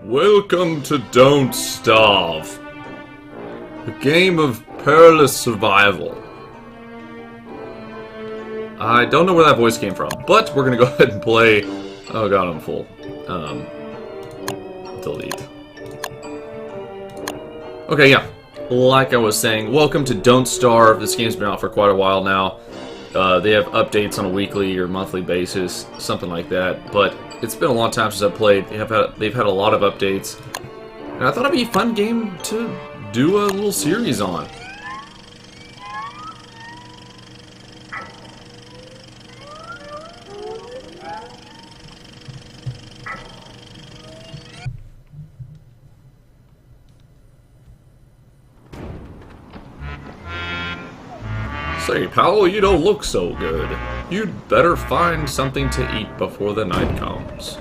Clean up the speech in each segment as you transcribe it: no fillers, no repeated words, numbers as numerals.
Welcome to Don't Starve, a game of perilous survival. I don't know where that voice came from, but we're gonna go ahead and play. Oh god, I'm full. Delete. Okay, yeah. Like I was saying, welcome to Don't Starve. This game's been out for quite a while now. They have updates on a weekly or monthly basis, something like that. But it's been a long time since I've played. They've had a lot of updates, and I thought it'd be a fun game to do a little series on. Say, pal, you don't look so good. You'd better find something to eat before the night comes.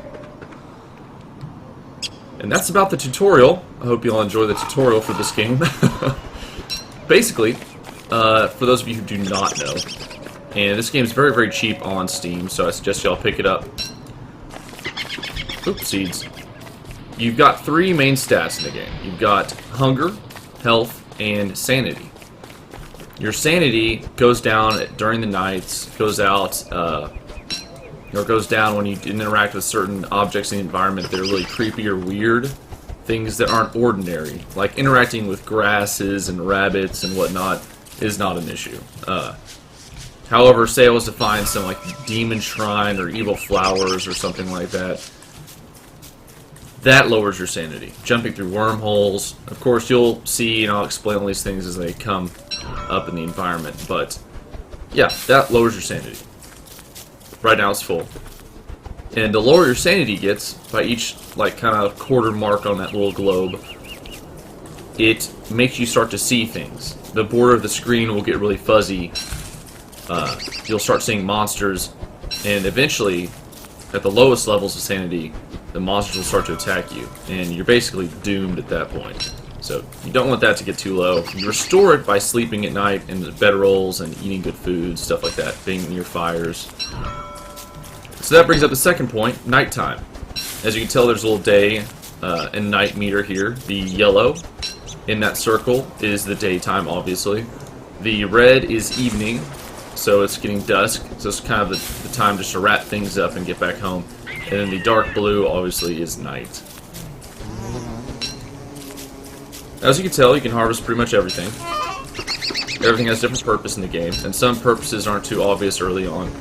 And that's about the tutorial. I hope you'll enjoy the tutorial for this game. Basically, for those of you who do not know, and this game is very, very cheap on Steam, so I suggest y'all pick it up. Oops, seeds. You've got three main stats in the game. You've got hunger, health, and sanity. Your sanity goes down during the nights, goes out, or goes down when you interact with certain objects in the environment that are really creepy or weird. Things that aren't ordinary. Like interacting with grasses and rabbits and whatnot is not an issue. However, say I was to find some like demon shrine or evil flowers or something like that, that lowers your sanity. Jumping through wormholes. Of course, you'll see, and I'll explain all these things as they come up in the environment. But, yeah, that lowers your sanity. Right now it's full. And the lower your sanity gets, by each, like, kind of quarter mark on that little globe, it makes you start to see things. The border of the screen will get really fuzzy. You'll start seeing monsters. And eventually, at the lowest levels of sanity, the monsters will start to attack you, and you're basically doomed at that point. So you don't want that to get too low. You restore it by sleeping at night in the bedrolls and eating good food, stuff like that, being near fires. So that brings up the second point, nighttime. As you can tell, there's a little day and night meter here. The yellow in that circle is the daytime, obviously. The red is evening, so it's getting dusk, so it's kind of the time just to wrap things up and get back home. And then the dark blue, obviously, is night. As you can tell, you can harvest pretty much everything. Everything has a different purpose in the game, and some purposes aren't too obvious early on.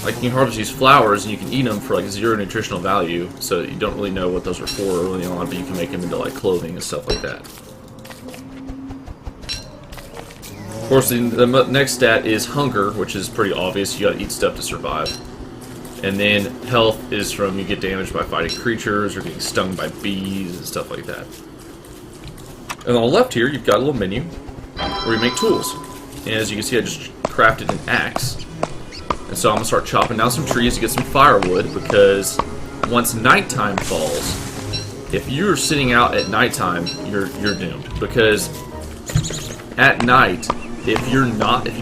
Like, you can harvest these flowers, and you can eat them for, like, 0 nutritional value, so you don't really know what those are for early on, but you can make them into, like, clothing and stuff like that. Of course, the next stat is hunger, which is pretty obvious. You gotta eat stuff to survive. And then health is from you get damaged by fighting creatures or getting stung by bees and stuff like that. And on the left here, you've got a little menu where you make tools. And as you can see, I just crafted an axe. And so I'm gonna start chopping down some trees to get some firewood, because once nighttime falls, if you're sitting out at nighttime, you're doomed. Because at night, if you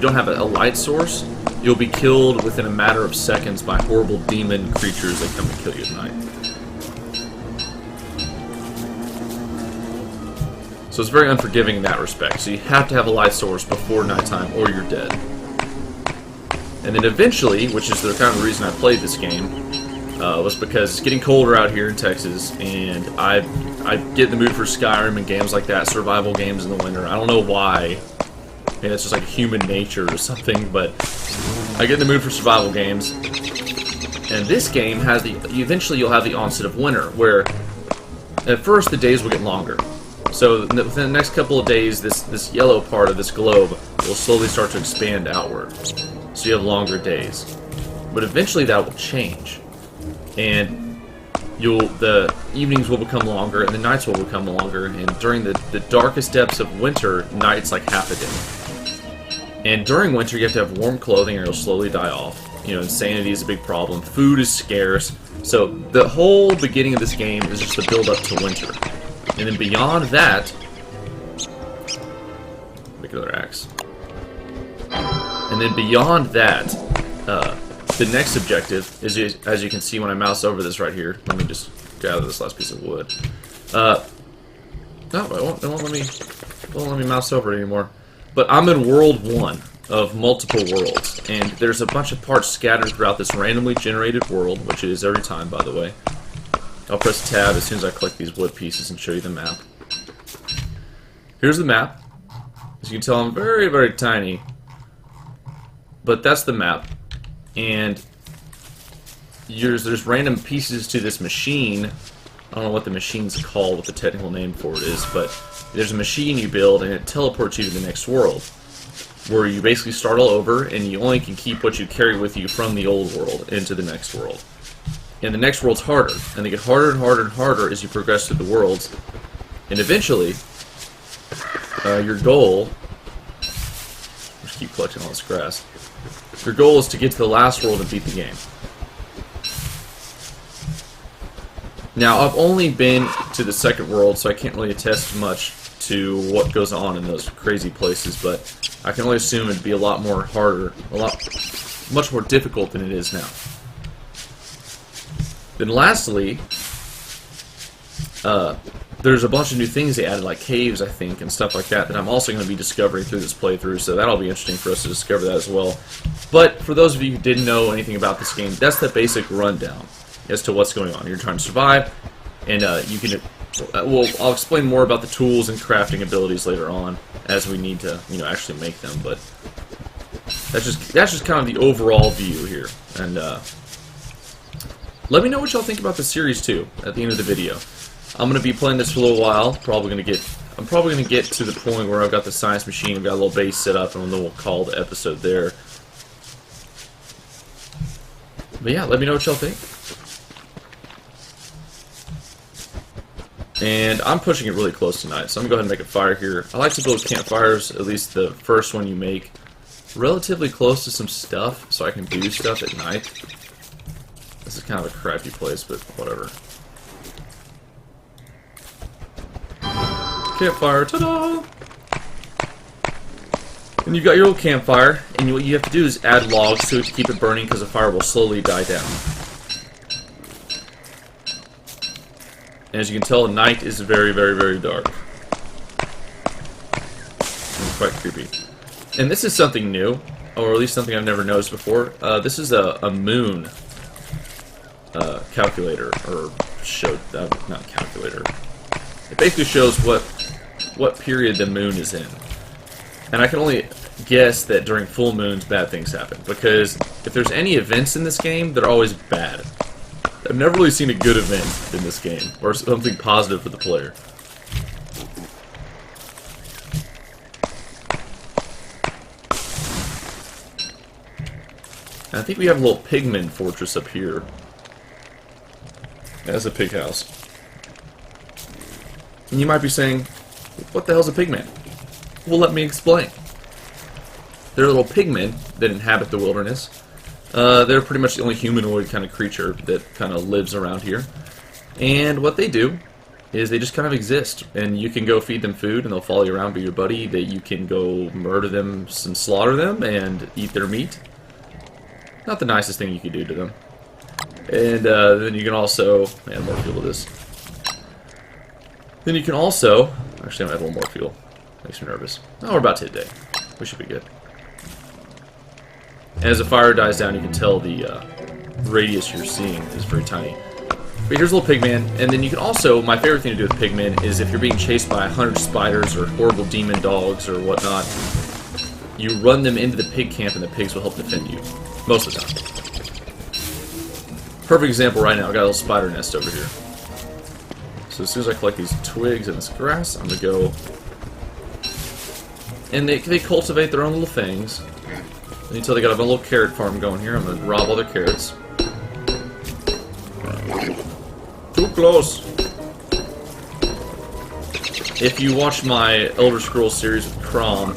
don't have a light source, you'll be killed within a matter of seconds by horrible demon creatures that come and kill you at night. So it's very unforgiving in that respect. So you have to have a light source before nighttime or you're dead. And then eventually, which is the kind of reason I played this game, was because it's getting colder out here in Texas, and I get in the mood for Skyrim and games like that, survival games in the winter. I don't know why. Maybe that's just like human nature or something, but I get in the mood for survival games. And this game has eventually you'll have the onset of winter, where at first the days will get longer. So within the next couple of days, this yellow part of this globe will slowly start to expand outward. So you have longer days. But eventually that will change. And the evenings will become longer and the nights will become longer, and during the darkest depths of winter, night's like half a day. And during winter, you have to have warm clothing or you'll slowly die off. You know, insanity is a big problem. Food is scarce. So the whole beginning of this game is just the build up to winter. And then beyond that, make another axe. And then beyond that, the next objective is, as you can see when I mouse over this right here. Let me just gather this last piece of wood. No, it won't let me mouse over it anymore. But I'm in World 1 of multiple worlds, and there's a bunch of parts scattered throughout this randomly generated world, which it is every time, by the way. I'll press tab as soon as I collect these wood pieces and show you the map. Here's the map. As you can tell, I'm very, very tiny. But that's the map. And there's random pieces to this machine. I don't know what the machine's called, what the technical name for it is, but there's a machine you build and it teleports you to the next world, where you basically start all over and you only can keep what you carry with you from the old world into the next world. And the next world's harder, and they get harder and harder and harder as you progress through the worlds. And eventually, your goal... Just keep collecting all this grass. Your goal is to get to the last world and beat the game. Now, I've only been to the second world, so I can't really attest much to what goes on in those crazy places, but I can only assume it'd be a lot more harder, much more difficult than it is now. Then lastly, there's a bunch of new things they added, like caves, I think, and stuff like that I'm also going to be discovering through this playthrough, so that'll be interesting for us to discover that as well. But for those of you who didn't know anything about this game, that's the basic rundown as to what's going on. You're trying to survive, and you can... Well, I'll explain more about the tools and crafting abilities later on, as we need to, actually make them, but that's just kind of the overall view here. And let me know what y'all think about the series too at the end of the video. I'm gonna be playing this for a little while. I'm probably gonna get to the point where I've got the science machine, I've got a little base set up, and then we'll call the episode there. But yeah, let me know what y'all think. And I'm pushing it really close tonight, so I'm gonna go ahead and make a fire here. I like to build campfires, at least the first one you make, relatively close to some stuff, so I can do stuff at night. This is kind of a crappy place, but whatever. Campfire, ta-da! And you've got your little campfire, and what you have to do is add logs to it to keep it burning, because the fire will slowly die down. And as you can tell, night is very, very, very dark. And quite creepy. And this is something new, or at least something I've never noticed before. This is a moon calculator, or not calculator. It basically shows what period the moon is in. And I can only guess that during full moons, bad things happen. Because if there's any events in this game, they're always bad. I've never really seen a good event in this game, or something positive for the player. And I think we have a little pigman fortress up here. As a pig house. And you might be saying, what the hell's a pigman? Well, let me explain. They're little pigmen that inhabit the wilderness. They're pretty much the only humanoid kind of creature that kind of lives around here. And what they do is they just kind of exist. And you can go feed them food and they'll follow you around, be your buddy. That you can go murder them and slaughter them and eat their meat. Not the nicest thing you could do to them. And then you can also... add more fuel to this. Then you can also... Actually, I'm going to add a little more fuel. Makes me nervous. Oh, we're about to hit day. We should be good. And as the fire dies down, you can tell the radius you're seeing is very tiny. But here's a little pigman, and then you can also, my favorite thing to do with pigmen is if you're being chased by 100 spiders or horrible demon dogs or whatnot, you run them into the pig camp and the pigs will help defend you. Most of the time. Perfect example right now, I got a little spider nest over here. So as soon as I collect these twigs and this grass, I'm going to go... And they cultivate their own little things. Until they got a little carrot farm going here. I'm going to rob all their carrots. Too close! If you watch my Elder Scrolls series with Crom,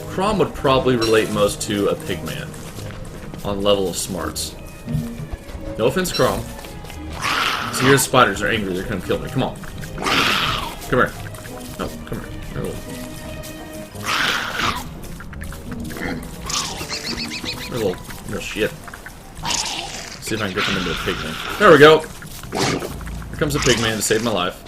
Crom would probably relate most to a pigman on level of smarts. No offense, Crom. See, here's spiders. They're angry. They're going to kill me. Come on. Come here. No, come here. They're little shit. See if I can get them into a pigman. There we go! Here comes a pigman to save my life.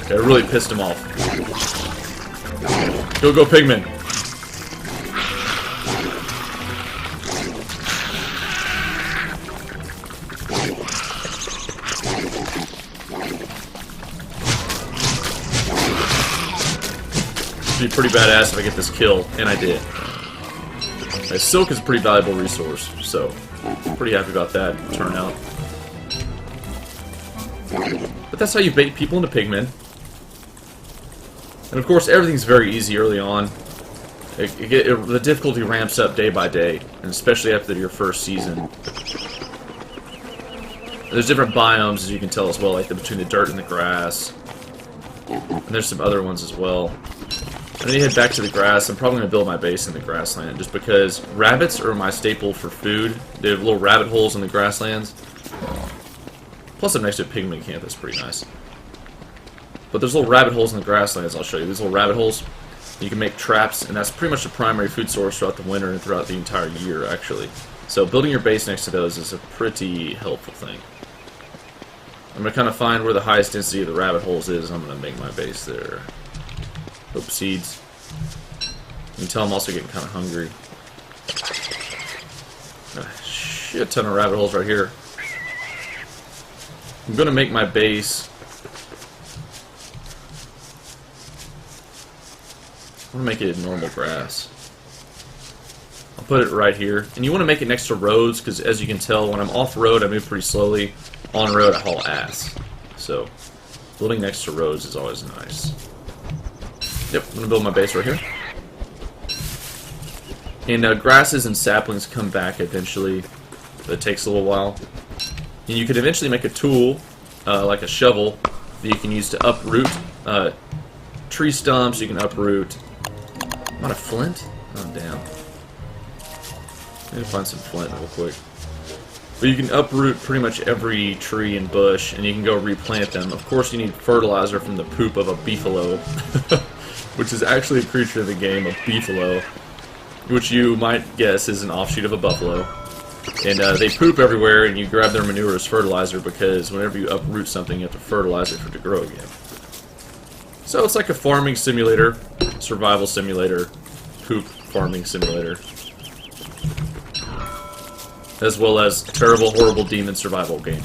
Okay, I really pissed him off. Go, pigman! Be pretty badass if I get this kill, and I did. Silk is a pretty valuable resource, so pretty happy about that turnout. But that's how you bait people into pigmen. And of course, everything's very easy early on. The difficulty ramps up day by day, and especially after your first season. There's different biomes, as you can tell as well, like between the dirt and the grass. And there's some other ones as well. I need to head back to the grass. I'm probably going to build my base in the grassland, just because rabbits are my staple for food. They have little rabbit holes in the grasslands. Plus I'm next to a pigman camp, that's pretty nice. But there's little rabbit holes in the grasslands, I'll show you. These little rabbit holes, you can make traps, and that's pretty much the primary food source throughout the winter and throughout the entire year, actually. So building your base next to those is a pretty helpful thing. I'm going to kind of find where the highest density of the rabbit holes is, and I'm going to make my base there. Hope seeds. You can tell I'm also getting kind of hungry. A shit ton of rabbit holes right here. I'm going to make my base. I'm going to make it normal grass. I'll put it right here. And you want to make it next to roads, because as you can tell, when I'm off-road, I move pretty slowly. On-road, I haul ass. So, building next to roads is always nice. Yep, I'm going to build my base right here. And grasses and saplings come back eventually, but it takes a little while. And you could eventually make a tool, like a shovel, that you can use to uproot tree stumps. You can uproot... Not a flint? Oh, damn. I need to find some flint real quick. But you can uproot pretty much every tree and bush, and you can go replant them. Of course, you need fertilizer from the poop of a beefalo. Which is actually a creature of the game, a beefalo, which you might guess is an offshoot of a buffalo. And they poop everywhere, and you grab their manure as fertilizer, because whenever you uproot something, you have to fertilize it for it to grow again. So it's like a farming simulator, survival simulator, poop farming simulator, as well as terrible, horrible demon survival game.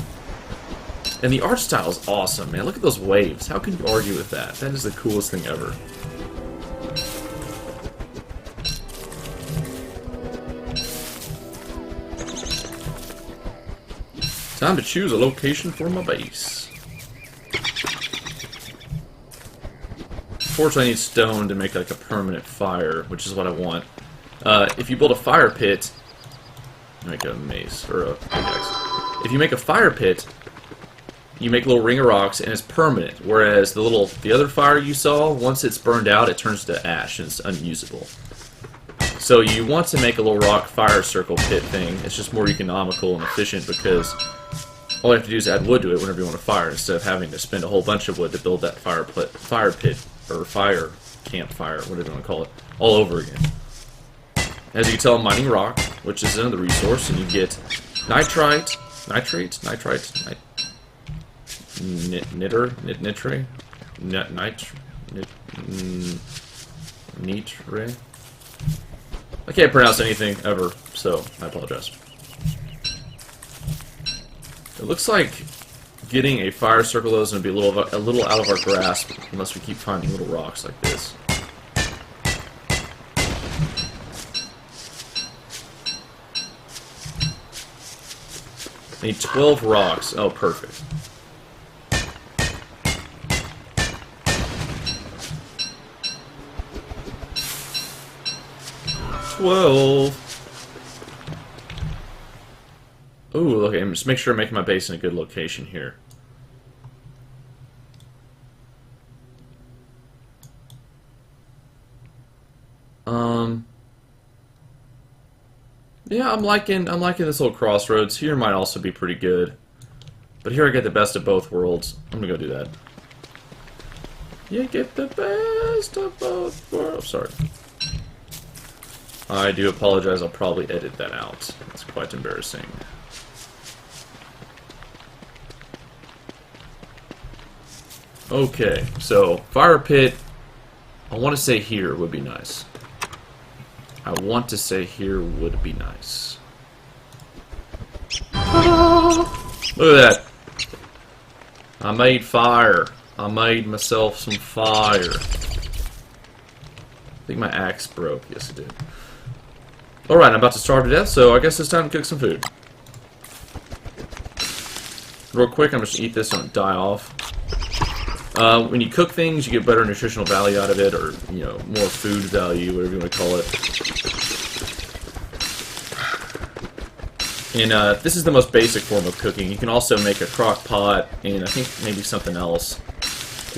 And the art style is awesome, man. Look at those waves. How can you argue with that? That is the coolest thing ever. Time to choose a location for my base. Unfortunately, I need stone to make like a permanent fire, which is what I want. If you build a fire pit, make a mace or a pickaxe. If you make a fire pit, you make a little ring of rocks and it's permanent. Whereas the other fire you saw, once it's burned out, it turns to ash and it's unusable. So you want to make a little rock fire circle pit thing. It's just more economical and efficient, because all you have to do is add wood to it whenever you want to fire, instead of having to spend a whole bunch of wood to build that fire pit or fire campfire, whatever you want to call it, all over again. As you can tell, I'm mining rock, which is another resource, and you get nitrite, nitre. I can't pronounce anything ever, so I apologize. It looks like getting a fire circle though is going to be a little out of our grasp unless we keep finding little rocks like this. I need 12 rocks. Oh, perfect. Ooh, okay, just make sure I make my base in a good location here. Yeah, I'm liking this little crossroads. Here might also be pretty good. But here I get the best of both worlds. I'm gonna go do that. You get the best of both worlds. Sorry. I do apologize. I'll probably edit that out. It's quite embarrassing. Okay, so fire pit. I want to say here would be nice. I want to say here would be nice. Look at that. I made fire. I made myself some fire. I think my axe broke. Yes, it did. Alright, I'm about to starve to death, so I guess it's time to cook some food. Real quick, I'm just going to eat this and die off. When you cook things, you get better nutritional value out of it, or, you know, more food value, whatever you want to call it. And this is the most basic form of cooking. You can also make a crock pot, and I think maybe something else,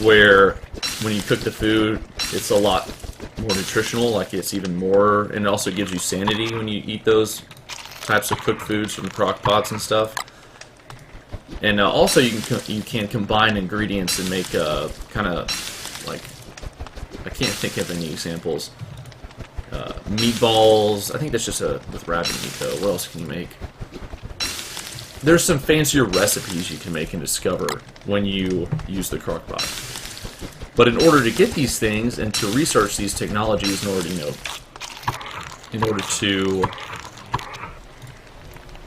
where when you cook the food, it's a lot more nutritional, like it's even more, and it also gives you sanity when you eat those types of cooked foods from crock pots and stuff. And also you can combine ingredients and make kind of like, I can't think of any examples. Meatballs. I think that's just with rabbit meat though. What else can you make? There's some fancier recipes you can make and discover when you use the crock pot. But in order to get these things and to research these technologies, in order to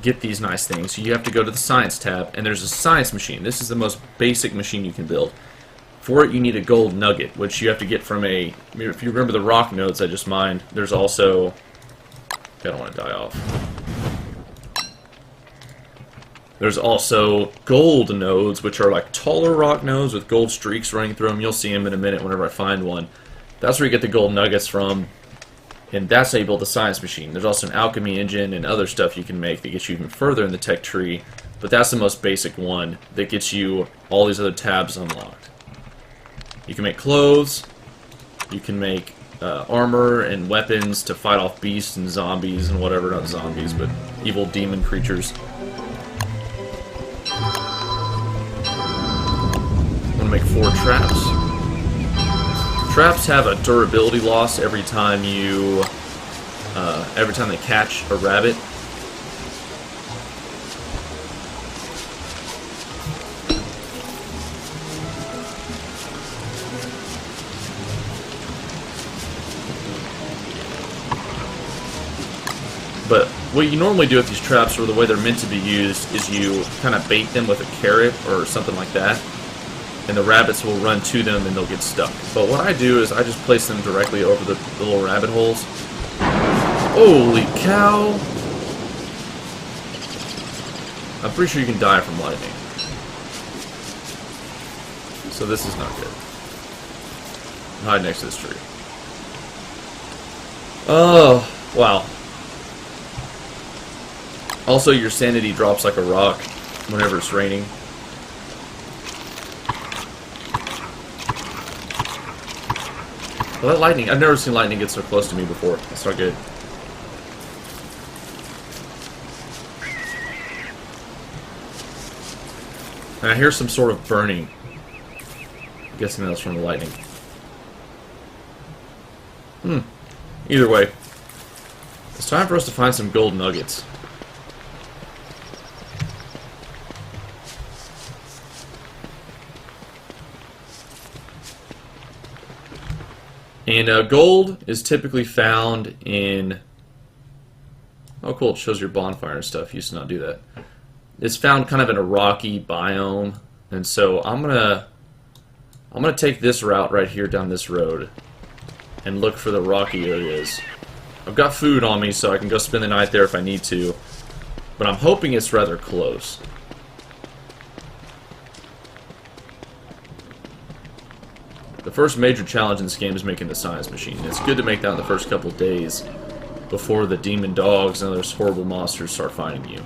get these nice things, you have to go to the science tab, and there's a science machine. This is the most basic machine you can build. For it, you need a gold nugget, which you have to get from a... If you remember the rock nodes I just mined, there's also... I don't want to die off. There's also gold nodes, which are like taller rock nodes with gold streaks running through them. You'll see them in a minute whenever I find one. That's where you get the gold nuggets from. And that's how you build the science machine. There's also an alchemy engine and other stuff you can make that gets you even further in the tech tree. But that's the most basic one that gets you all these other tabs unlocked. You can make clothes. You can make armor and weapons to fight off beasts and zombies and whatever. Not zombies, but evil demon creatures. I'm going to make 4 traps. Traps have a durability loss every time they catch a rabbit. But what you normally do with these traps, or the way they're meant to be used, is you kind of bait them with a carrot or something like that. And the rabbits will run to them and they'll get stuck. But what I do is I just place them directly over the little rabbit holes. Holy cow! I'm pretty sure you can die from lightning. So this is not good. Hide next to this tree. Oh, wow. Also, your sanity drops like a rock whenever it's raining. Well, that lightning, I've never seen lightning get so close to me before. That's not good. And I hear some sort of burning. I'm guessing that's from the lightning. Either way, it's time for us to find some gold nuggets. And gold is typically found in... Oh cool, it shows your bonfire and stuff. Used to not do that. It's found kind of in a rocky biome. And so I'm gonna take this route right here down this road and look for the rocky areas. I've got food on me, so I can go spend the night there if I need to. But I'm hoping it's rather close. The first major challenge in this game is making the science machine. It's good to make that in the first couple days before the demon dogs and those horrible monsters start finding you.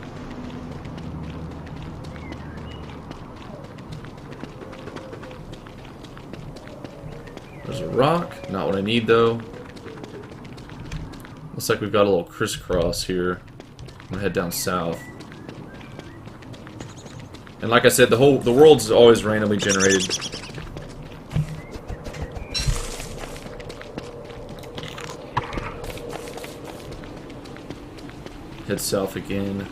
There's a rock. Not what I need, though. Looks like we've got a little crisscross here. I'm gonna head down south. And like I said, the world's always randomly generated. Head south again.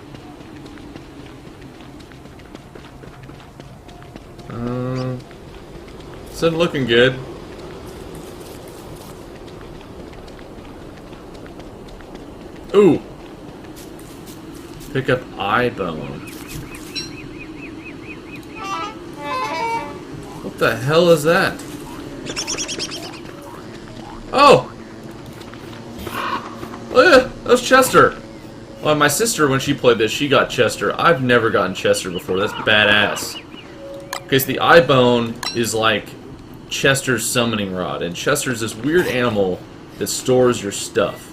This isn't looking good. Ooh! Pick up eye bone. What the hell is that? Oh! Oh yeah, that was Chester. Well, my sister, when she played this, she got Chester. I've never gotten Chester before. That's badass. Okay, so the eye bone is like Chester's summoning rod, and Chester's this weird animal that stores your stuff.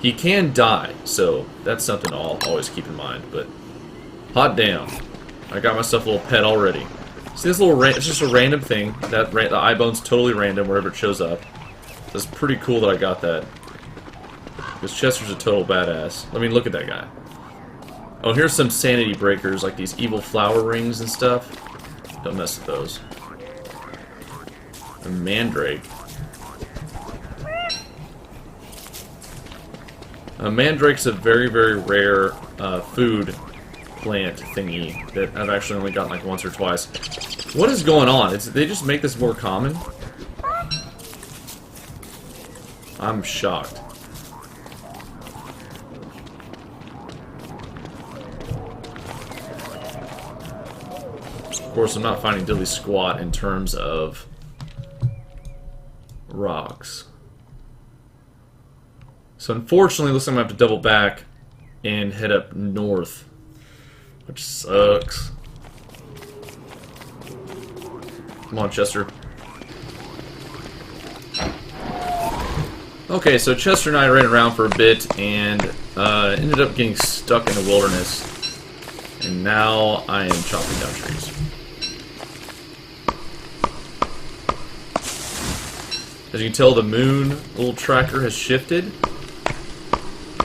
He can die, so that's something I'll always keep in mind, but hot damn. I got myself a little pet already. See this little it's just a random thing. The eye bone's totally random wherever it shows up. So it's pretty cool that I got that. Because Chester's a total badass. I mean, look at that guy. Oh, here's some sanity breakers, like these evil flower rings and stuff. Don't mess with those. A mandrake. A mandrake's a very, very rare food plant thingy that I've actually only gotten like once or twice. What is going on? They just make this more common? I'm shocked. Of course, I'm not finding diddly squat in terms of rocks. So unfortunately, it looks like I'm going to have to double back and head up north, which sucks. Come on, Chester. Okay, so Chester and I ran around for a bit and ended up getting stuck in the wilderness. And now I am chopping down trees. As you can tell, the moon little tracker has shifted.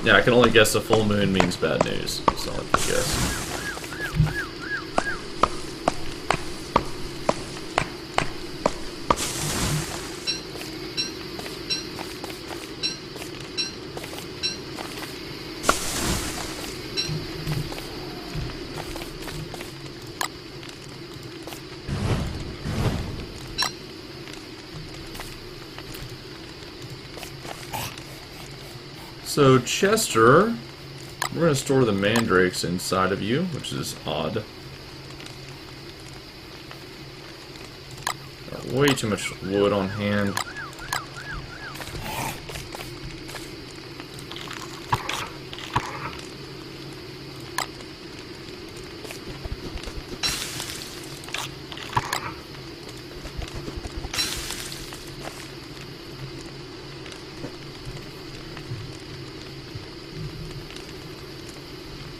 Yeah, I can only guess a full moon means bad news. That's all I can guess. So, Chester, we're going to store the mandrakes inside of you, which is odd. Got way too much wood on hand.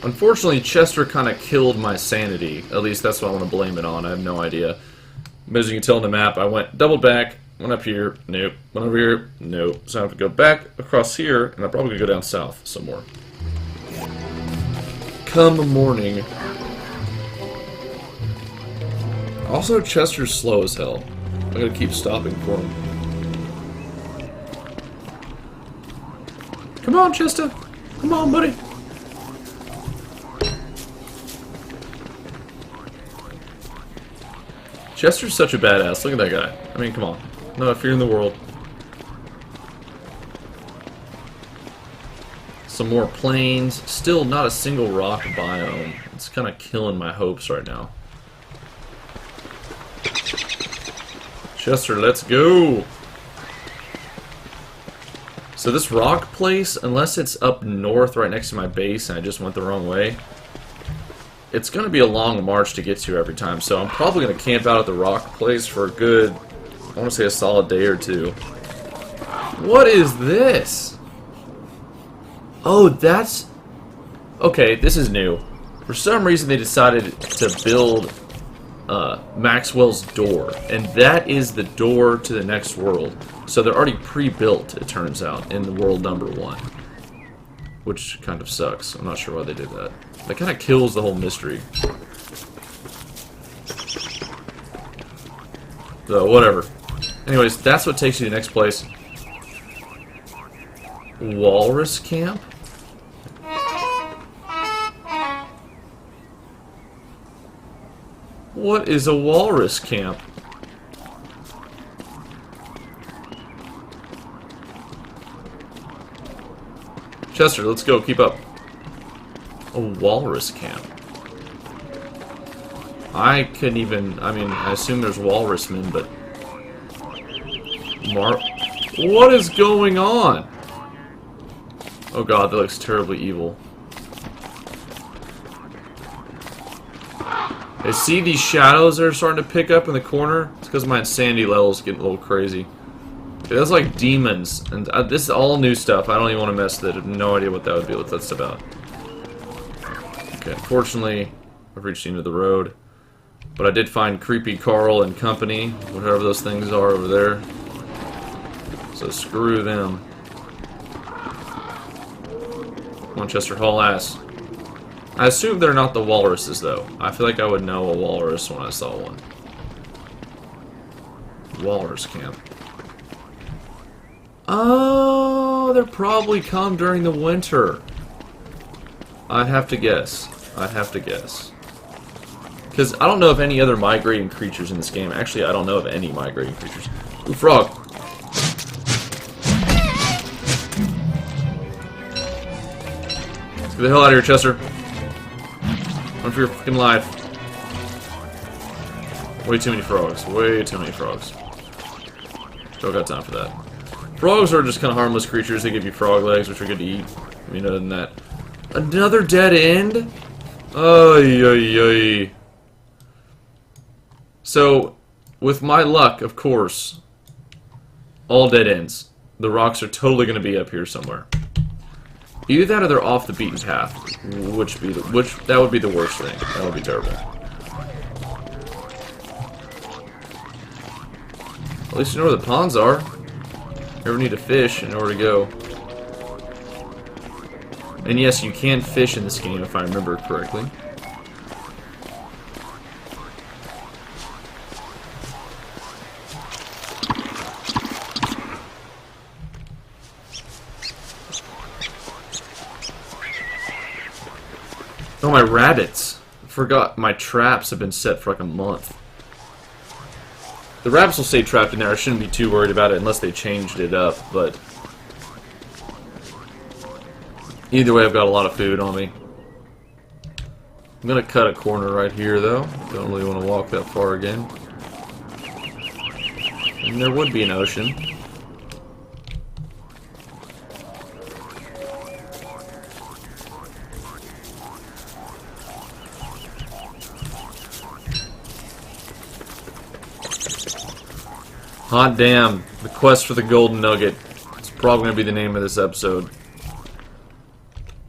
Unfortunately, Chester kind of killed my sanity. At least that's what I want to blame it on. I have no idea. But as you can tell on the map, I went doubled back, went up here, nope. Went over here, nope. So I have to go back across here, and I'm probably going to go down south some more. Come morning. Also, Chester's slow as hell. I gotta keep stopping for him. Come on, Chester. Come on, buddy. Chester's such a badass. Look at that guy. I mean, come on. No fear in the world. Some more plains. Still not a single rock biome. It's kind of killing my hopes right now. Chester, let's go! So this rock place, unless it's up north right next to my base and I just went the wrong way, it's going to be a long march to get to every time, so I'm probably going to camp out at the rock place for a good, I want to say a solid day or two. What is this? Oh, that's... Okay, this is new. For some reason they decided to build Maxwell's door, and that is the door to the next world. So they're already pre-built, it turns out, in the world number 1. Which kind of sucks. I'm not sure why they did that. That kind of kills the whole mystery. So, whatever. Anyways, that's what takes you to the next place. Walrus camp? What is a walrus camp? Chester, let's go. Keep up. A walrus camp. I couldn't even... I mean, I assume there's walrusmen, but... What is going on? Oh god, that looks terribly evil. I see these shadows that are starting to pick up in the corner. It's because my insanity level is getting a little crazy. Okay, that's like demons, and this is all new stuff. I don't even want to mess with it. I have no idea what that would be, what that's about. Okay, unfortunately, I've reached the end of the road. But I did find Creepy Carl and company, whatever those things are over there. So screw them. Come on, Chester, haul ass. I assume they're not the walruses, though. I feel like I would know a walrus when I saw one. Walrus camp. Oh, they're probably come during the winter. I'd have to guess. I'd have to guess. Because I don't know of any other migrating creatures in this game. Actually, I don't know of any migrating creatures. Ooh, frog! Let's get the hell out of here, Chester. Run for your fucking life. Way too many frogs. Way too many frogs. Don't got time for that. Frogs are just kind of harmless creatures. They give you frog legs, which are good to eat. I mean, other than that. Another dead end? Ay, ay, ay. So, with my luck, of course, all dead ends. The rocks are totally going to be up here somewhere. Either that or they're off the beaten path, that would be the worst thing. That would be terrible. At least you know where the ponds are. You never need to fish in order to go. And yes, you can fish in this game if I remember correctly. Oh, my rabbits. I forgot my traps have been set for like a month. The rabbits will stay trapped in there. I shouldn't be too worried about it unless they changed it up, but... Either way, I've got a lot of food on me. I'm gonna cut a corner right here, though. Don't really want to walk that far again. And there would be an ocean. Hot damn, the quest for the golden nugget. It's probably going to be the name of this episode.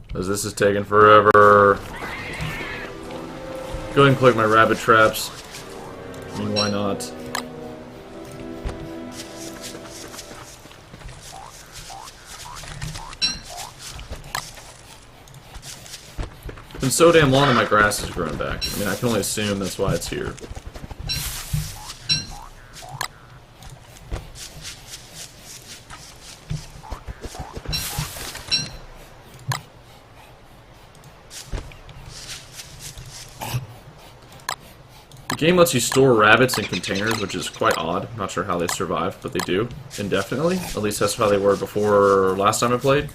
Because this is taking forever. Go ahead and collect my rabbit traps. I mean, why not? It's been so damn long that my grass has grown back. I mean, I can only assume that's why it's here. The game lets you store rabbits in containers, which is quite odd. I'm not sure how they survive, but they do, indefinitely. At least that's how they were before last time I played.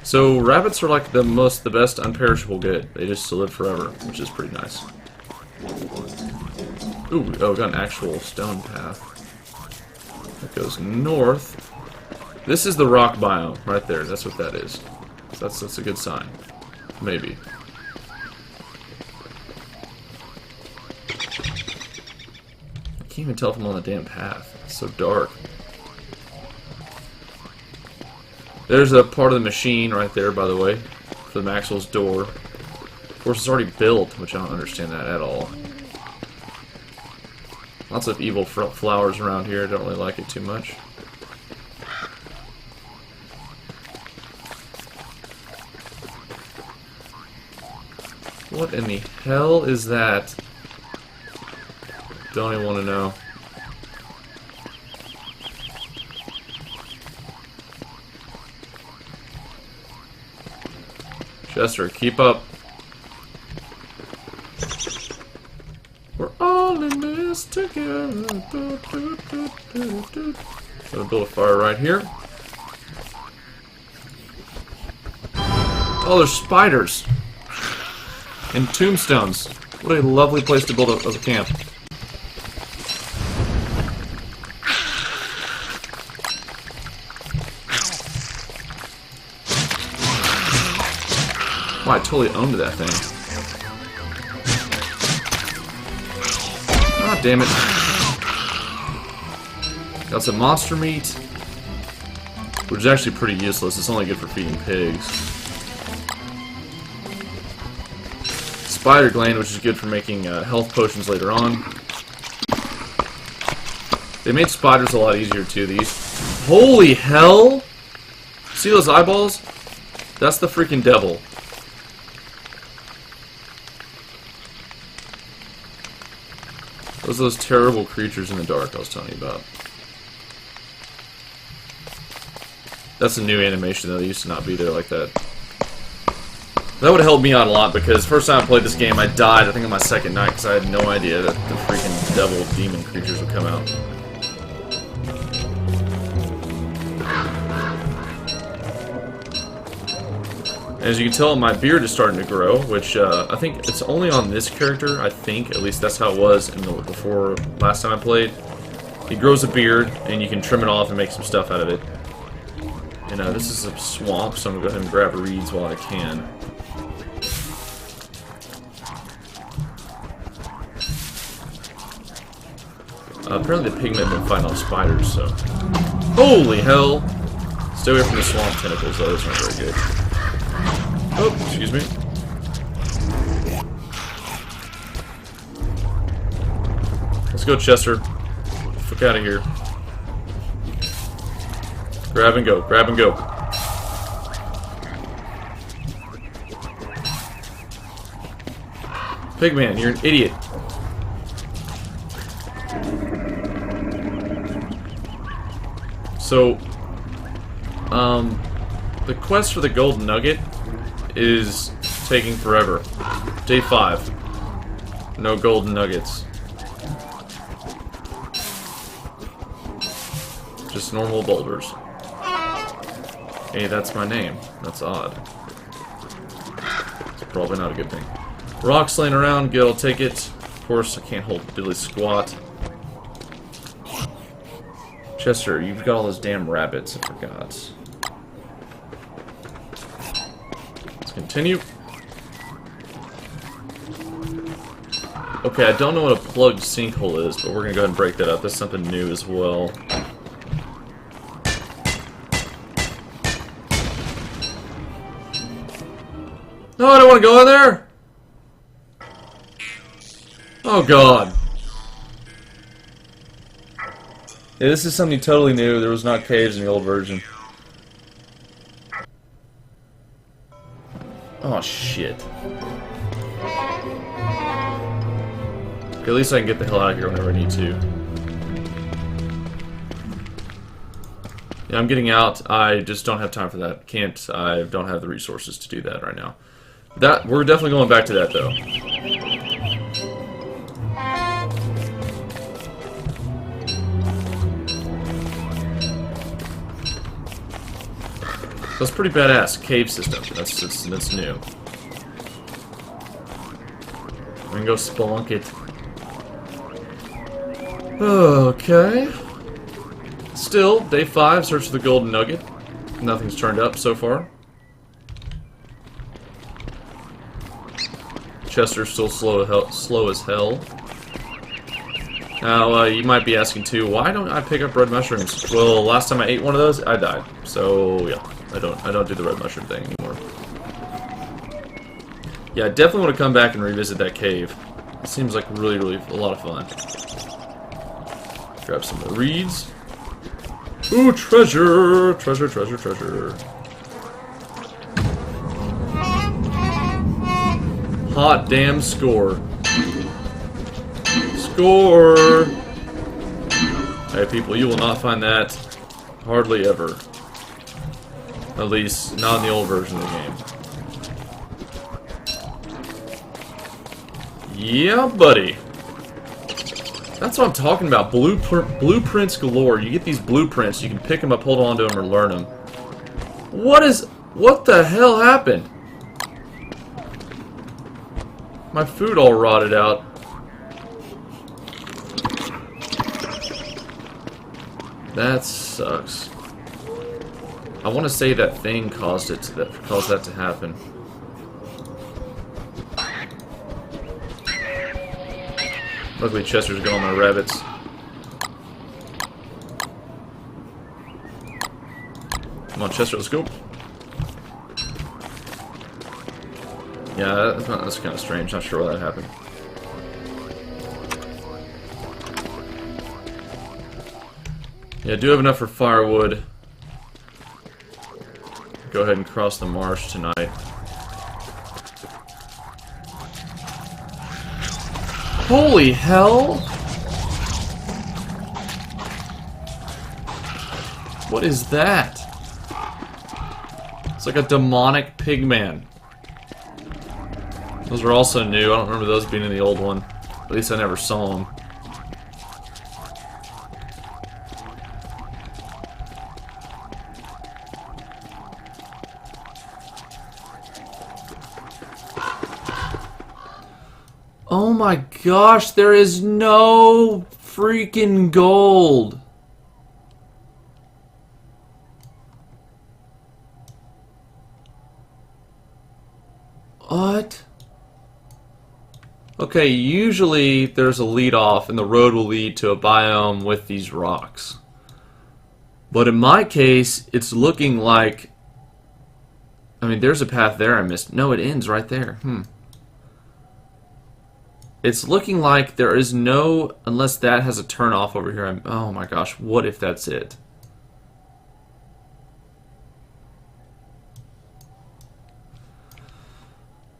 So rabbits are like the best unperishable good. They just live forever, which is pretty nice. Ooh, oh, we got an actual stone path. That goes north. This is the rock biome, right there. That's what that is. So that's a good sign. Maybe. I can't even tell if I'm on the damn path. It's so dark. There's a part of the machine right there, by the way, for the Maxwell's door. Of course, it's already built, which I don't understand that at all. Lots of evil flowers around here. I don't really like it too much. What in the hell is that? Don't even want to know. I Chester, keep up. We're all in this together. Gonna build a fire right here. Oh, there's spiders. And tombstones. What a lovely place to build a camp. Wow, I totally owned that thing. Ah, damn it. Got some monster meat, which is actually pretty useless. It's only good for feeding pigs. Spider gland, which is good for making health potions later on. They made spiders a lot easier too, these. Holy hell! See those eyeballs? That's the freaking devil. Those are those terrible creatures in the dark I was telling you about. That's a new animation though, they used to not be there like that. That would have helped me out a lot because first time I played this game I died, I think on my second night, because I had no idea that the freaking devil demon creatures would come out. As you can tell, my beard is starting to grow, which I think it's only on this character, I think. At least that's how it was in the, before last time I played. He grows a beard, and you can trim it off and make some stuff out of it. And this is a swamp, so I'm going to go ahead and grab reeds while I can. Apparently the pigmen have been fighting off spiders, so... Holy hell! Stay away from the swamp tentacles, though. Those aren't very good. Oh, excuse me. Let's go, Chester. Fuck out of here. Grab and go. Grab and go. Pigman, you're an idiot. So, the quest for the golden nugget is taking forever. Day 5. No golden nuggets. Just normal boulders. Hey, that's my name. That's odd. It's probably not a good thing. Rocks laying around, good, I'll take it. Of course, I can't hold diddly squat. Chester, you've got all those damn rabbits, I forgot. Let's continue. Okay, I don't know what a plugged sinkhole is, but we're gonna go ahead and break that up. That's something new as well. No, I don't want to go in there! Oh god. Yeah, this is something totally new. There was not caves in the old version. Oh shit. Okay, at least I can get the hell out of here whenever I need to. Yeah, I'm getting out. I just don't have time for that. Can't. I don't have the resources to do that right now. We're definitely going back to that though. That's pretty badass cave system. That's new. We can go spelunk it. Okay. Still, day 5, search for the golden nugget. Nothing's turned up so far. Chester's still slow as hell. Now, you might be asking too, why don't I pick up red mushrooms? Well, last time I ate one of those, I died. So, yeah, I don't do the red mushroom thing anymore. Yeah, I definitely want to come back and revisit that cave. It seems like really a lot of fun. Grab some more reeds. Ooh, treasure! Treasure, treasure, treasure. Hot damn score. Score! Hey people, you will not find that hardly ever. At least, not in the old version of the game. Yeah, buddy. That's what I'm talking about. Blueprints galore. You get these blueprints, you can pick them up, hold on to them, or learn them. What the hell happened? My food all rotted out. That sucks. I want to say that thing caused that to happen. Luckily, Chester's got all my rabbits. Come on, Chester, let's go. Yeah, that's kind of strange. Not sure why that happened. Yeah, I do have enough for firewood. Go ahead and cross the marsh tonight. Holy hell! What is that? It's like a demonic pigman. Those were also new. I don't remember those being in the old one. At least I never saw them. Oh my gosh, there is no freaking gold. What? Okay, usually there's a lead off and the road will lead to a biome with these rocks. But in my case, it's looking like... I mean, there's a path there I missed. No, it ends right there. It's looking like there is no... Unless that has a turn off over here. Oh my gosh, what if that's it?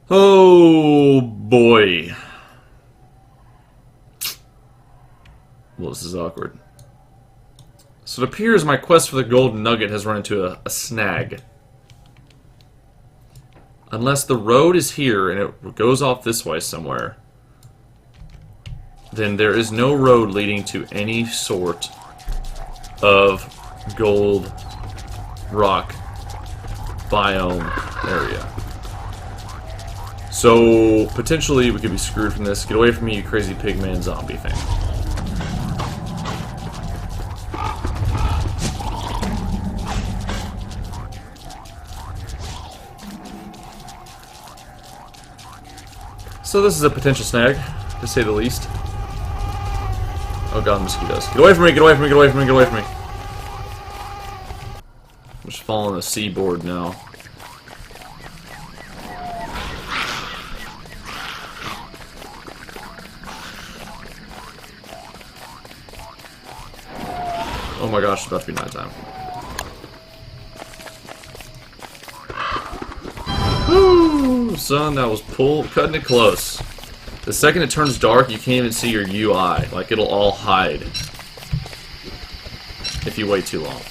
Oh boy. Well, this is awkward. So it appears my quest for the golden nugget has run into a snag. Unless the road is here and it goes off this way somewhere, then there is no road leading to any sort of gold rock biome area. So potentially we could be screwed from this. Get away from me, you crazy pigman zombie thing. So this is a potential snag, to say the least. Oh god, mosquitoes. Get away from me, get away from me, get away from me, get away from me. I'm just following the seaboard now. Oh my gosh, it's about to be nighttime. Woo! Son, that was cutting it close. The second it turns dark, you can't even see your UI. Like, it'll all hide. If you wait too long.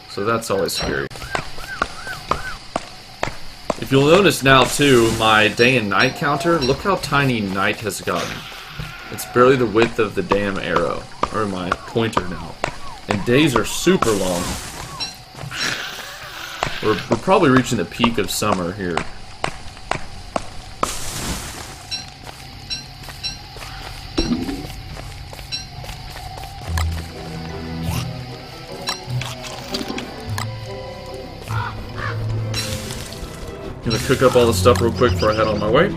So that's always scary. If you'll notice now, too, my day and night counter, look how tiny night has gotten. It's barely the width of the damn arrow. Or my pointer now. And days are super long. We're probably reaching the peak of summer here. Gonna cook up all the stuff real quick before I head on my way.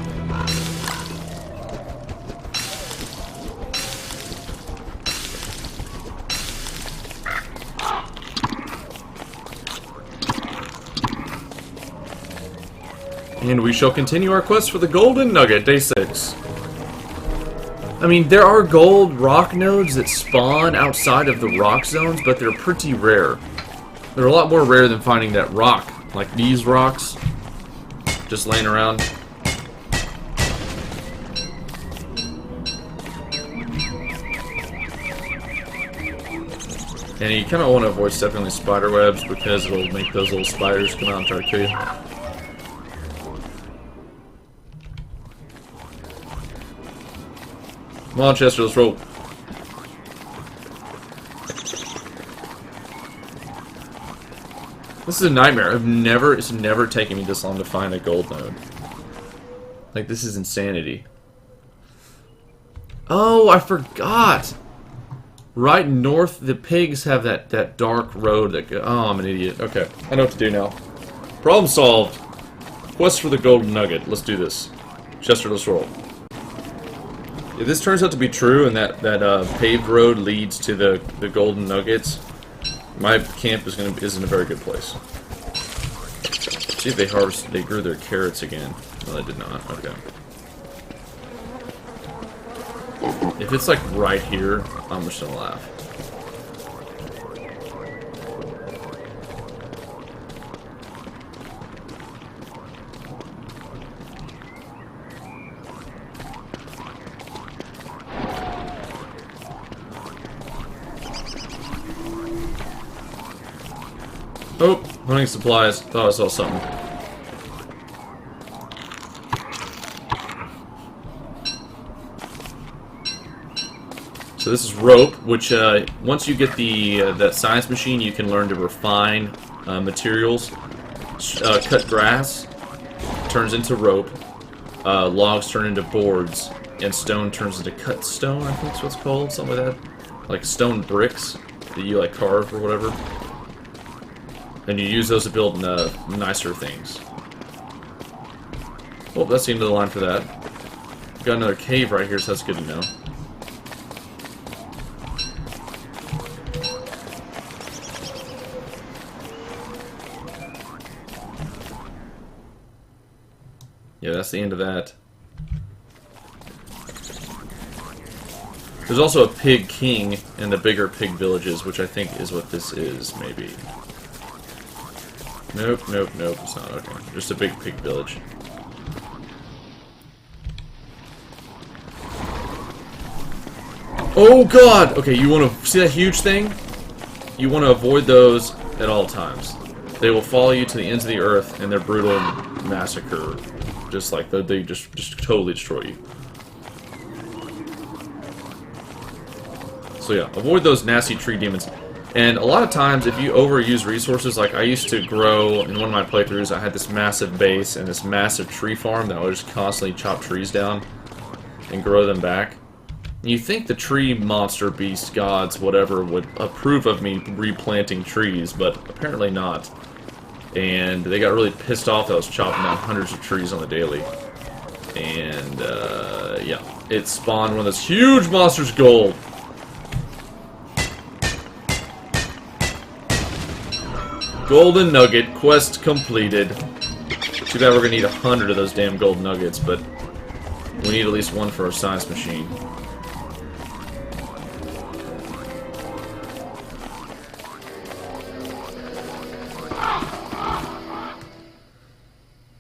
And we shall continue our quest for the golden nugget, day 6. I mean, there are gold rock nodes that spawn outside of the rock zones, but they're pretty rare. They're a lot more rare than finding that rock, like these rocks, just laying around. And you kind of want to avoid stepping on these spider webs because it'll make those little spiders come out and try to kill you. Come on, Chester, let's roll. This is a nightmare. It's never taken me this long to find a gold node. Like, this is insanity. Oh, I forgot! Right north, the pigs have that dark road that go... Oh, I'm an idiot. Okay, I know what to do now. Problem solved. Quest for the golden nugget. Let's do this. Chester, let's roll. If this turns out to be true, and that paved road leads to the golden nuggets, my camp is in a very good place. See if they grew their carrots again. No, they did not. Okay. If it's like right here, I'm just gonna laugh. Oh, hunting supplies. Thought I saw something. So this is rope, which once you get that science machine, you can learn to refine materials. Cut grass turns into rope. Logs turn into boards, and stone turns into cut stone. I think that's what it's called, something like that. Like stone bricks that you like carve or whatever. And you use those to build nicer things. Well, that's the end of the line for that. Got another cave right here, so that's good to know. Yeah, that's the end of that. There's also a pig king in the bigger pig villages, which I think is what this is, maybe. Nope, nope, nope, it's not. Okay, just a big pig village. Oh god! Okay, you want to see that huge thing? You want to avoid those at all times. They will follow you to the ends of the earth, and their brutal massacre, just like they just totally destroy you. So yeah, avoid those nasty tree demons. And a lot of times, if you overuse resources, like I used to grow, in one of my playthroughs, I had this massive base and this massive tree farm that I would just constantly chop trees down and grow them back. You think the tree monster, beast, gods, whatever, would approve of me replanting trees, but apparently not. And they got really pissed off that I was chopping down hundreds of trees on the daily. And, yeah. It spawned one of those huge monsters, gold! Golden nugget, quest completed. Too bad we're gonna need 100 of those damn gold nuggets, but we need at least one for our science machine.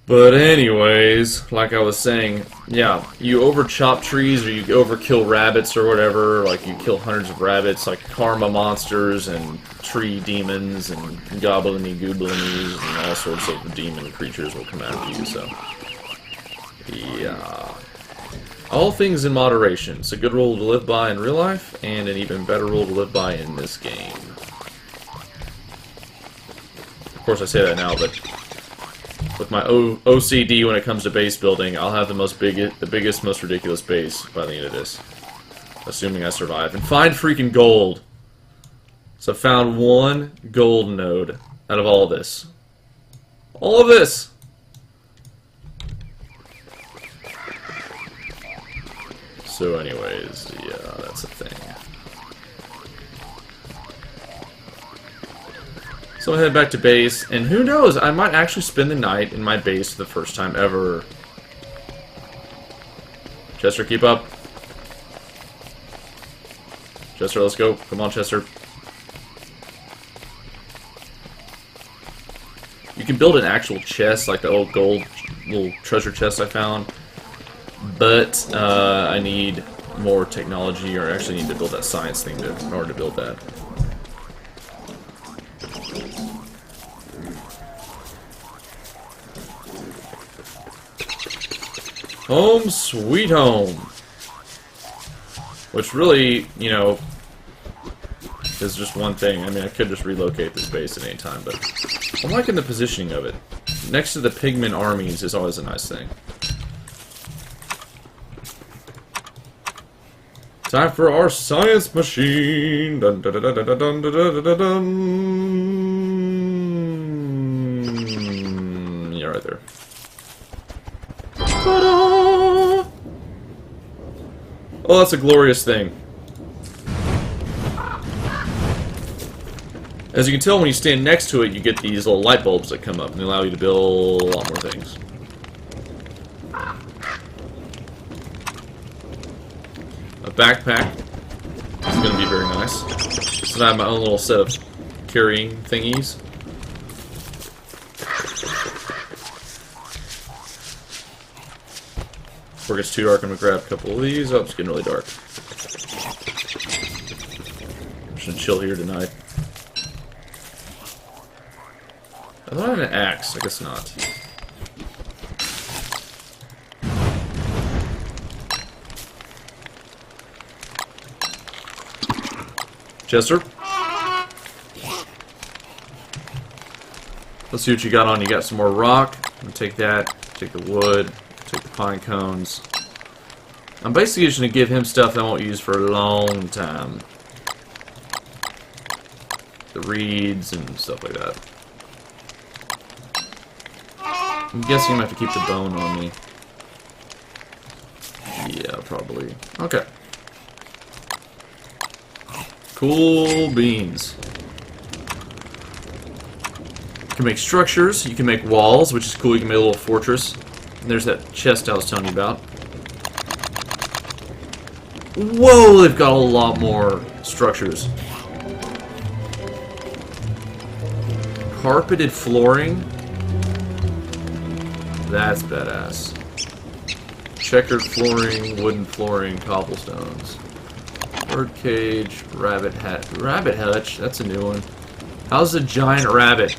But anyways, like I was saying, yeah, you over-chop trees or you overkill rabbits or whatever, like you kill hundreds of rabbits, like karma monsters and tree demons and gobliny gooblinies and all sorts of demon creatures will come after you, so... yeah. All things in moderation. It's a good rule to live by in real life, and an even better rule to live by in this game. Of course I say that now, but... with my OCD when it comes to base building, I'll have the biggest, most ridiculous base by the end of this. Assuming I survive. And find freaking gold! So I found one gold node out of all this. All of this! So anyways, yeah, that's a thing. So I head back to base, and who knows, I might actually spend the night in my base for the first time ever. Chester, keep up. Chester, let's go. Come on, Chester. You can build an actual chest, like the old gold little treasure chest I found. But I need more technology, or I actually need to build that science thing in order to build that. Home sweet home. Which really, you know, is just one thing. I mean, I could just relocate this base at any time, but I'm liking the positioning of it. Next to the pigman armies is always a nice thing. Time for our science machine. Dun, dun, dun, dun, dun, dun, dun, dun, dun, dun. Yeah, right there. Ta-da! Oh, that's a glorious thing. As you can tell, when you stand next to it, you get these little light bulbs that come up, and they allow you to build a lot more things. A backpack is going to be very nice. So I have my own little set of carrying thingies. Before it gets too dark, I'm going to grab a couple of these. Oh, it's getting really dark. I'm just going to chill here tonight. I thought I had an axe. I guess not. Chester? Let's see what you got on. You got some more rock. I'm gonna take that. Take the wood. Take the pine cones. I'm basically just gonna give him stuff I won't use for a long time. The reeds and stuff like that. I'm guessing I'm gonna have to keep the bone on me. Yeah, probably. Okay. Cool beans. You can make structures, you can make walls, which is cool. You can make a little fortress. And there's that chest I was telling you about. Whoa, they've got a lot more structures. Carpeted flooring. That's badass. Checkered flooring, wooden flooring, cobblestones. Bird cage, rabbit hutch, that's a new one. How's a giant rabbit?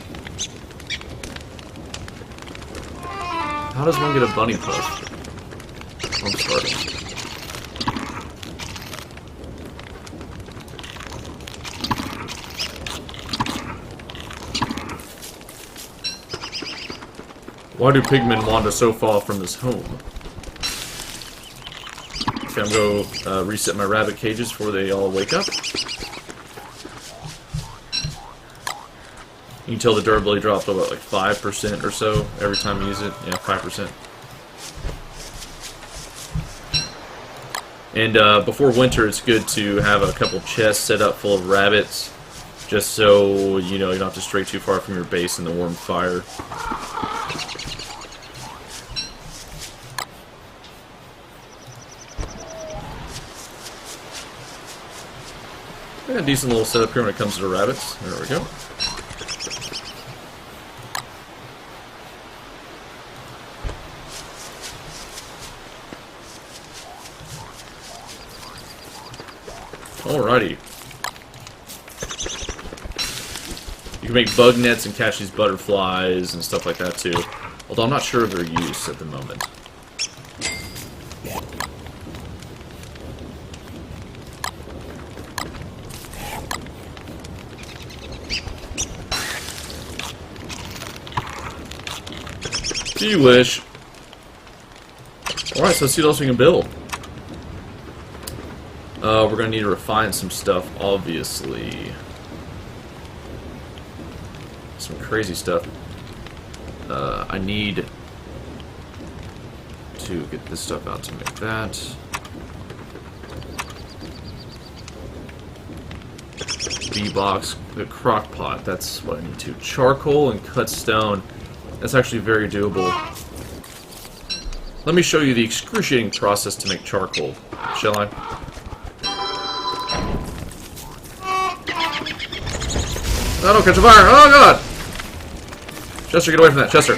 How does one get a bunny puff? I'm starting. Why do pigmen wander so far from this home? Okay, I'm going to reset my rabbit cages before they all wake up. You can tell the durability drops about like 5% or so every time you use it. Yeah, 5%. And before winter, it's good to have a couple chests set up full of rabbits, just so you know you don't have to stray too far from your base in the warm fire. Yeah, decent little setup here when it comes to the rabbits. There we go. Alrighty. You can make bug nets and catch these butterflies and stuff like that too. Although I'm not sure of their use at the moment. If you wish. Alright, so let's see what else we can build. We're going to need to refine some stuff, obviously. Some crazy stuff. I need to get this stuff out to make that. B-box, the crock pot, that's what I need to. Charcoal and cut stone. That's actually very doable. Let me show you the excruciating process to make charcoal, shall I? Oh, don't catch a fire! Oh, God! Chester, get away from that. Chester.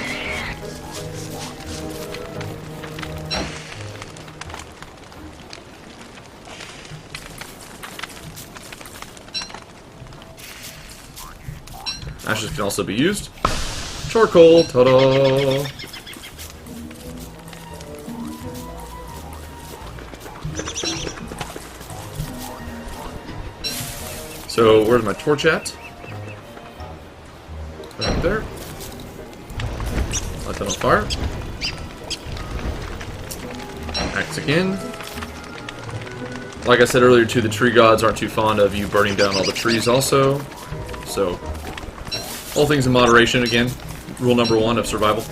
Ashes can also be used. Charcoal! Ta-da! So, where's my torch at? Right there. Light that on fire. Axe again. Like I said earlier too, the tree gods aren't too fond of you burning down all the trees also. So, all things in moderation again. Rule number 1 of survival.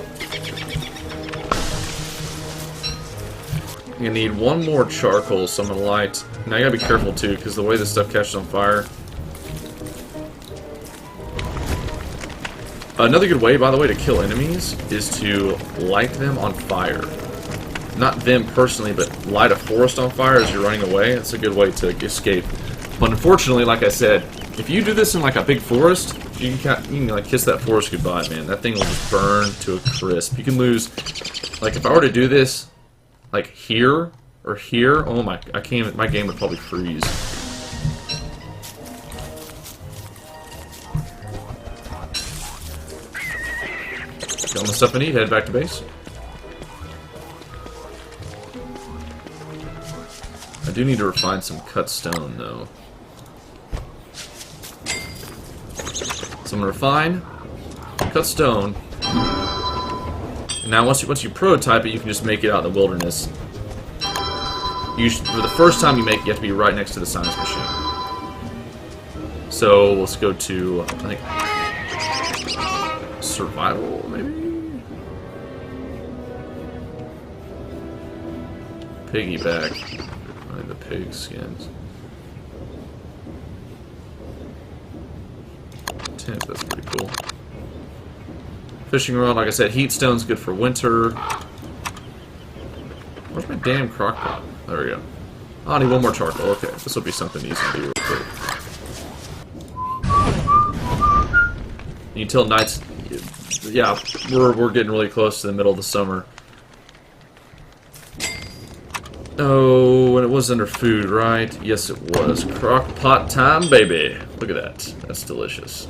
I'm gonna need one more charcoal, so I'm gonna light. Now you gotta be careful too, because the way this stuff catches on fire. Another good way, by the way, to kill enemies is to light them on fire. Not them personally, but light a forest on fire as you're running away. It's a good way to escape. But unfortunately, like I said, if you do this in like a big forest, you can like kiss that forest goodbye, man. That thing will just burn to a crisp. You can lose, like if I were to do this, like here or here, oh my, my game would probably freeze. Got all the stuff I need, head back to base. I do need to refine some cut stone, though. So I'm gonna refine, cut stone. And now once you prototype it, you can just make it out in the wilderness. For the first time you make it, you have to be right next to the science machine. So let's go to, I think, survival, maybe? Piggyback. I need the pig skins. Tent, that's pretty cool. Fishing rod, like I said, heat stone's good for winter. Where's my damn crock pot? There we go. Oh, I need one more charcoal. Okay, this will be something easy to do real quick. You can tell nights. Yeah, we're getting really close to the middle of the summer. Oh, and it was under food, right? Yes, it was. Crock pot time, baby. Look at that. That's delicious.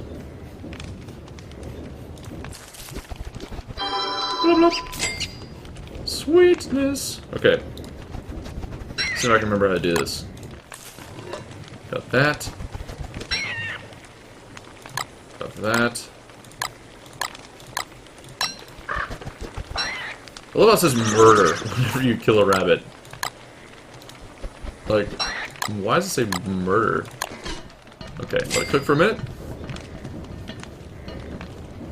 Blub, blub. Sweetness. Okay. See if I can remember how to do this. Got that. Got that. I love how it says murder whenever you kill a rabbit. Like, why does it say murder? Okay, let it cook for a minute.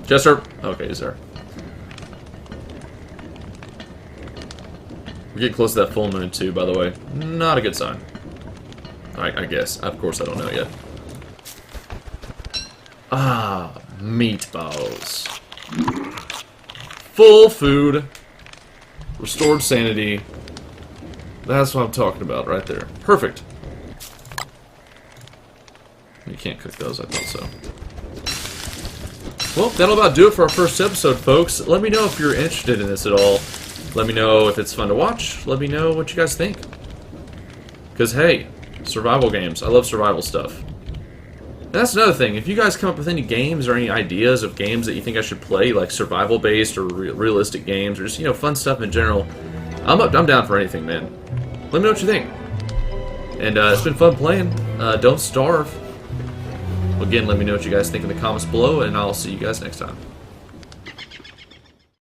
Jester! Okay, he's there. We're getting close to that full moon too, by the way. Not a good sign. I guess. Of course I don't know yet. Ah, meatballs. Full food. Restored sanity. That's what I'm talking about right there. Perfect. You can't cook those, I thought so. Well, that'll about do it for our first episode, folks. Let me know if you're interested in this at all. Let me know if it's fun to watch. Let me know what you guys think. Because, hey, survival games. I love survival stuff. And that's another thing. If you guys come up with any games or any ideas of games that you think I should play, like survival-based or realistic games, or just, you know, fun stuff in general, I'm down for anything, man. Let me know what you think. And it's been fun playing. Don't starve. Again, let me know what you guys think in the comments below, and I'll see you guys next time.